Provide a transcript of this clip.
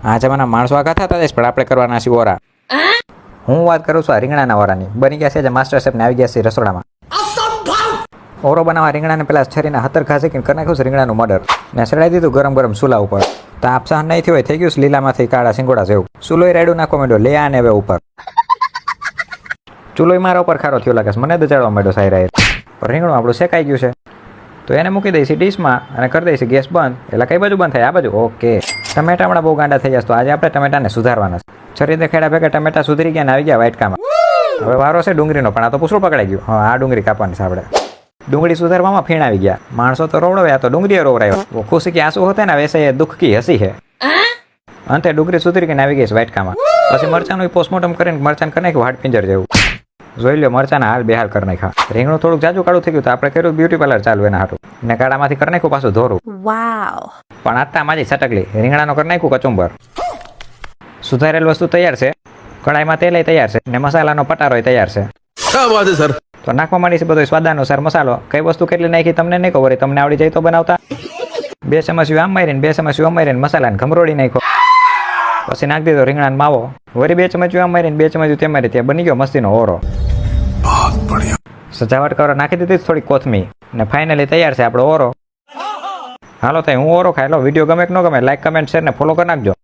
આ જમાના માણસો આગા થતા જઈશ પણ આપણે કરવાના છીએ ઓરા. હું વાત કરું છું આ રીંગણાના ઓરાની. બની ગયા છે જે માસ્ટર શેફ ને આવી ગયા છે રસોડામાં. ઓરો બનાવવા રીંગણાને પેલા છરીના હતર ઘા શેકીને કરી નાખ્યું છે રીંગણાનું મર્ડર ને સડાઈ દીધું ગરમ ગરમ સુલા ઉપર. તો આપ સહન નહીં થયું હોય થઈ ગયું લીલામાંથી કાળા સિંગોડા જેવું. સુલોય રેડું નાખવા માંડ્યો લે આને હવે ઉપર. ચૂલોય મારા ઉપર ખારો થયો લાગે છે મને દજાડવા માંડ્યો સાયરા. પણ રીંગણું આપણું શેકાઈ ગયું છે તો એને મૂકી દઈશું ડીશમાં અને કરી દઈશું ગેસ બંધ. એટલે કઈ બાજુ બંધ થાય? આ બાજુ. ઓકે. ટમેટા હમણાં બહુ ગાંડા થઈ જશે તો આજે આપણે ટમેટાને સુધારવાના છે. છરી દેખાડ્યા ભેગા ટમેટા સુધરી ગયા ને આવી ગયા વાટકામાં. હવે વારો છે ડુંગળીનો પણ આ તો પૂછડું પકડાઈ ગયું. હા આ ડુંગળી કાપવાની છે આપણે. ડુંગળી સુધારવામાં ફીણ આવી ગયા. માણસો તો રોવડવે આ તો ડુંગળી રોવરાયો. वो खुशी की आंसू होते हैं ना वैसे ये दुख की हंसी है. અંતે ડુંગળી સુધરી ગઈને આવી ગઈ છે વાટકામાં. પછી મરચાંનું પોસ્ટમોર્ટમ કરીને મરચાં કરી નાખ્યું હાડ પિંજર જેવું. જોઈ લો મરચાના હાલ બેહાલ કરી નાખ્યા. રીંગણું થોડુંક જાજુ કાળું થઈ ગયું તો આપણે કર્યું બ્યુટી પાર્લર ચાલુ એના હાટું. ને કાળામાંથી કરી નાખ્યું પાછું ધોરું. વાવ. પણ આટલા માજી સટકલી રીંગણાનો કરી નાખ્યું કચુંબર. સુધારેલ વસ્તુ તૈયાર છે. કડાઈમાં તેલ તૈયાર છે ને મસાલાનો પટારો તૈયાર છે. ક્યાં વાત છે સર? તો નાખવા માંડી છે બધો સ્વાદાનુસાર મસાલો. કઈ વસ્તુ કેટલી નાખી તમને નહીં ખબર. તમને આવડી જાય તો બનાવતા. 2 ચમચી આમ મારીને 2 ચમચી આમ મારીને મસાલાને ઘમરોડી નાખ્યો. પછી નાખી દીધો રીંગણાનો માવો. વળી 2 ચમચી આમ મારીને 2 ચમચી તેમ મારી ત્યાં બની ગયો મસ્તીનો ઓરો. સજાવટ કરવા નાખી દીધી થોડી કોથમીર ને ફાઇનલી તૈયાર છે આપણો ઓરો. હાલો થાય હું ઓરો ખાઈ લો. વિડીયો ગમે કે ન ગમે લાઈક કમેન્ટ શેર ને ફોલો કરી નાખજો.